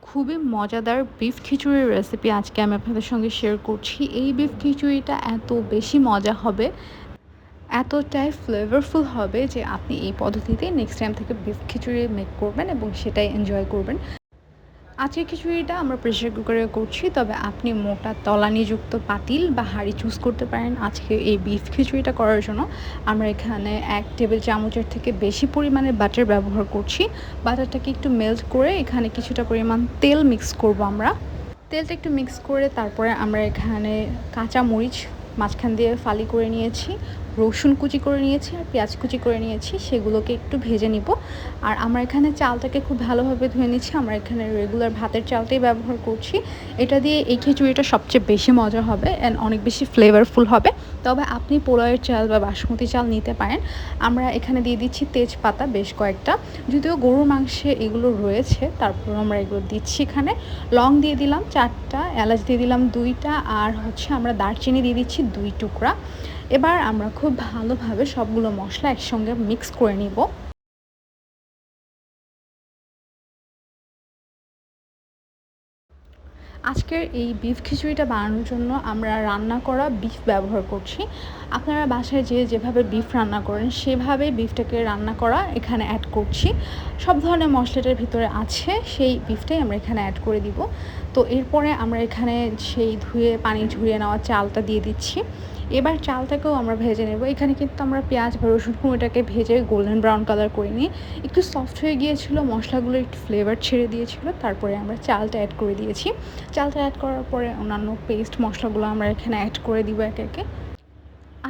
খুবই মজাদার বিফ খিচুড়ির রেসিপি আজকে আমি আপনাদের সঙ্গে শেয়ার করছি। এই বিফ খিচুড়িটা এত বেশি মজা হবে, এতটাই ফ্লেভারফুল হবে যে আপনি এই পদ্ধতিতে নেক্সট টাইম থেকে বিফ খিচুড়ি মেক করবেন এবং সেটাই এনজয় করবেন। আজকের খিচুড়িটা আমরা প্রেশার কুকারে করছি, তবে আপনি মোটা তলানিযুক্ত পাতিল বা হাঁড়ি চুজ করতে পারেন আজকে এই বিফ খিচুড়িটা করার জন্য। আমরা এখানে ১ টেবিল চামচের থেকে বেশি পরিমাণে বাটার ব্যবহার করছি। বাটারটাকে একটু মেল্ট করে এখানে কিছুটা পরিমাণ তেল মিক্স করব আমরা। তেলটা একটু মিক্স করে তারপরে আমরা এখানে কাঁচা মরিচ মাঝখান দিয়ে ফালি করে নিয়েছি, রসুন কুচি করে নিয়েছি আর পেঁয়াজ কুচি করে নিয়েছি, সেগুলোকে একটু ভেজে নিব। আর আমরা এখানে চালটাকে খুব ভালোভাবে ধুয়ে নিচ্ছি। আমরা এখানে রেগুলার ভাতের চালটাই ব্যবহার করছি। এটা দিয়ে এই খিচুড়িটা সবচেয়ে বেশি মজা হবে অ্যান্ড অনেক বেশি ফ্লেভারফুল হবে। তবে আপনি পোলাওয়ের চাল বা বাসমতি চাল নিতে পারেন। আমরা এখানে দিয়ে দিচ্ছি তেজপাতা বেশ কয়েকটা, যদিও গরুর মাংসে এগুলো রয়েছে, তারপর আমরা এগুলো দিচ্ছি এখানে। লং দিয়ে দিলাম 4টা, এলাচ দিয়ে দিলাম 2টা, আর আমরা দারচিনি দিয়ে দিচ্ছি 2 টুকরা। এবার আমরা খুব ভালোভাবে সবগুলো মশলা একসঙ্গে মিক্স করে নিব। আজকের এই বিফ খিচুড়িটা বানানোর জন্য আমরা রান্না করা বিফ ব্যবহার করছি। আপনারা বাসায় যেভাবে বিফ রান্না করেন সেভাবে বিফটাকে রান্না করা এখানে অ্যাড করছি। সব ধরনের মশলাটার ভিতরে আছে, সেই বিফটাই আমরা এখানে অ্যাড করে দিব। তো এরপরে আমরা এখানে সেই ধুয়ে পানি ঝরিয়ে নেওয়া চালটা দিয়ে দিচ্ছি। এবার চালটাকেও আমরা ভেজে নেব। এখানে কিন্তু আমরা পেঁয়াজ বা রসুন কুঁড়োটাকে ভেজে গোল্ডেন ব্রাউন কালার করে নিই। একটু সফট হয়ে গিয়েছিল, মশলাগুলো একটু ফ্লেভার ছেড়ে দিয়েছিল, তারপরে আমরা চালটা অ্যাড করে দিয়েছি। চালটা অ্যাড করার পরে অন্যান্য পেস্ট মশলাগুলো আমরা এখানে অ্যাড করে দিব একে একে।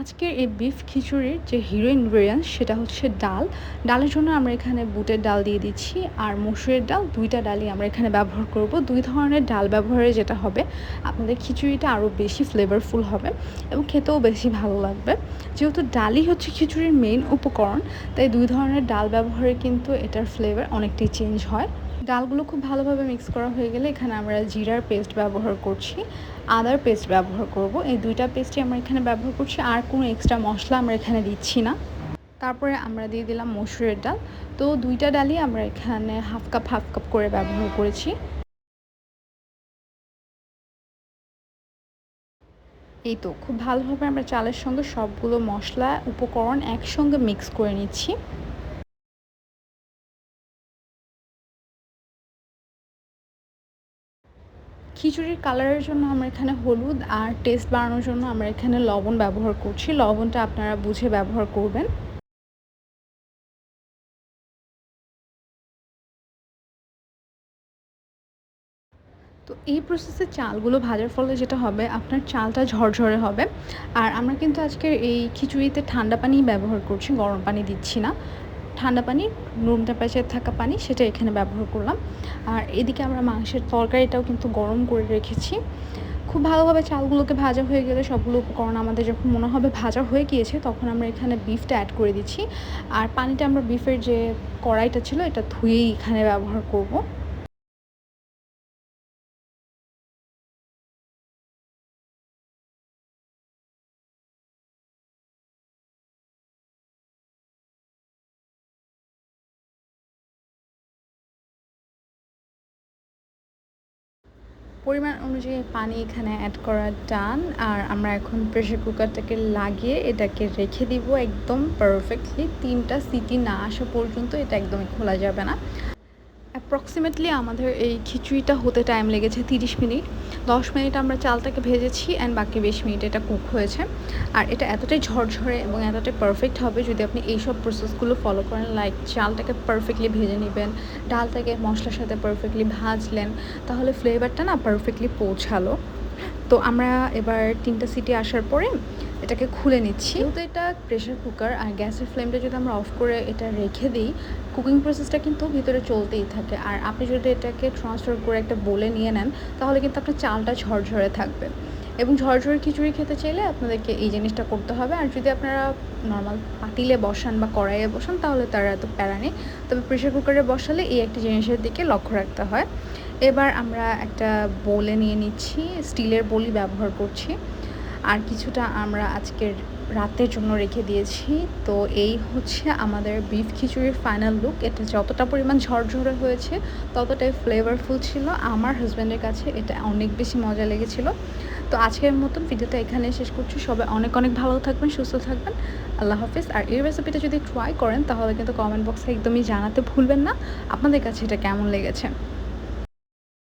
আজকের এই বিফ খিচুড়ির যে হিরো ইনগ্রেডিয়েন্টস সেটা হচ্ছে ডাল। ডালের জন্য আমরা এখানে বুটের ডাল দিয়ে দিচ্ছি আর মসুরের ডাল, 2টা ডালই আমরা এখানে ব্যবহার করব। 2 ধরনের ডাল ব্যবহারে যেটা হবে আপনাদের খিচুড়িটা আরও বেশি ফ্লেভারফুল হবে এবং খেতেও বেশি ভালো লাগবে। যেহেতু ডালই হচ্ছে খিচুড়ির মেইন উপকরণ, তাই 2 ধরনের ডাল ব্যবহারে কিন্তু এটার ফ্লেভার অনেকটাই চেঞ্জ হয়। ডালগুলো খুব ভালোভাবে মিক্স করা হয়ে গেলে এখানে আমরা জিরার পেস্ট ব্যবহার করছি, আদার পেস্ট ব্যবহার করব। এই 2টা পেস্টই আমরা এখানে ব্যবহার করছি, আর কোনো এক্সট্রা মশলা আমরা এখানে দিচ্ছি না। তারপরে আমরা দিয়ে দিলাম মসুরের ডাল। তো 2টা ডালই আমরা এখানে হাফ কাপ করে ব্যবহার করেছি। এই তো খুব ভালোভাবে আমরা চালের সঙ্গে সবগুলো মশলা উপকরণ একসঙ্গে মিক্স করে নিচ্ছি। খিচুড়ির কালারের জন্য আমরা এখানে হলুদ আর টেস্ট বাড়ানোর জন্য আমরা এখানে লবণ ব্যবহার করছি। লবণটা আপনারা বুঝে ব্যবহার করবেন। তো এই প্রসেসে চালগুলো ভাজার ফলে যেটা হবে আপনার চালটা ঝরঝরে হবে। আর আমরা কিন্তু আজকের এই খিচুড়িতে ঠান্ডা পানিই ব্যবহার করছি, গরম পানি দিচ্ছি না। ঠান্ডা পানি, রুম টেম্পারেচারে থাকা পানি সেটা এখানে ব্যবহার করলাম। আর এদিকে আমরা মাংসের তরকারিটাও কিন্তু গরম করে রেখেছি। খুব ভালোভাবে চালগুলোকে ভাজা হয়ে গেলে সবগুলো উপকরণ আমাদের যখন মনে হবে ভাজা হয়ে গিয়েছে, তখন আমরা এখানে বিফটা অ্যাড করে দিচ্ছি। আর পানিটা আমরা বিফের যে কড়াইটা ছিল এটা ধুয়েই এখানে ব্যবহার করব। পরিমাণ অনুযায়ী পানি এখানে অ্যাড করা ডান। আর আমরা এখন প্রেসার কুকারটাকে লাগিয়ে এটাকে রেখে দিব একদম পারফেক্টলি। 3টা সিটি না আসা পর্যন্ত এটা একদমই খোলা যাবে না। অ্যাপ্রক্সিমেটলি আমাদের এই খিচুড়িটা হতে টাইম লেগেছে 30 মিনিট। 10 মিনিট আমরা চালটাকে ভেজেছি অ্যান্ড বাকি 20 মিনিট এটা কুক হয়েছে। আর এটা এতটাই ঝরঝরে এবং এতটাই পারফেক্ট হবে যদি আপনি এইসব প্রসেসগুলো ফলো করেন। লাইক চালটাকে পারফেক্টলি ভেজে নেবেন, ডালটাকে মশলার সাথে পারফেক্টলি ভাজলেন, তাহলে ফ্লেভারটা না পারফেক্টলি পৌঁছালো। তো আমরা এবার 3টা সিটি আসার পরে এটাকে খুলে নিচ্ছি। যেহেতু এটা প্রেশার কুকার আর গ্যাসের ফ্লেমটা যদি আমরা অফ করে এটা রেখে দিই, কুকিং প্রসেসটা কিন্তু ভিতরে চলতেই থাকে। আর আপনি যদি এটাকে ট্রান্সফার করে একটা বোলে নিয়ে নেন, তাহলে কিন্তু আপনার চালটা ঝরঝরে থাকবে। এবং ঝরঝরে খিচুড়ি খেতে চাইলে আপনাদেরকে এই জিনিসটা করতে হবে। আর যদি আপনারা নর্মাল পাতিলে বসান বা কড়াইয়ে বসান তাহলে তার এত প্যারা নেই। তবে প্রেশার কুকারে বসালে এই একটা জিনিসের দিকে লক্ষ্য রাখতে হয়। এবার আমরা একটা বোলে নিয়ে নিচ্ছি, স্টিলের বোলই ব্যবহার করছি। আর কিছুটা আমরা আজকের রাতের জন্য রেখে দিয়েছি। তো এই হচ্ছে আমাদের বিফ খিচুড়ির ফাইনাল লুক। এটা যতটা পরিমাণ ঝরঝরে হয়েছে ততটাই ফ্লেভারফুল ছিল। আমার হাসব্যান্ডের কাছে এটা অনেক বেশি মজা লেগেছিল। তো আজকের মতন ভিডিওটা এখানে শেষ করছি। সবাই অনেক অনেক ভালো থাকবেন, সুস্থ থাকবেন। আল্লাহ হাফিজ। আর এই রেসিপিটা যদি ট্রাই করেন তাহলে কিন্তু কমেন্ট বক্সে একদমই জানাতে ভুলবেন না আপনাদের কাছে এটা কেমন লেগেছে।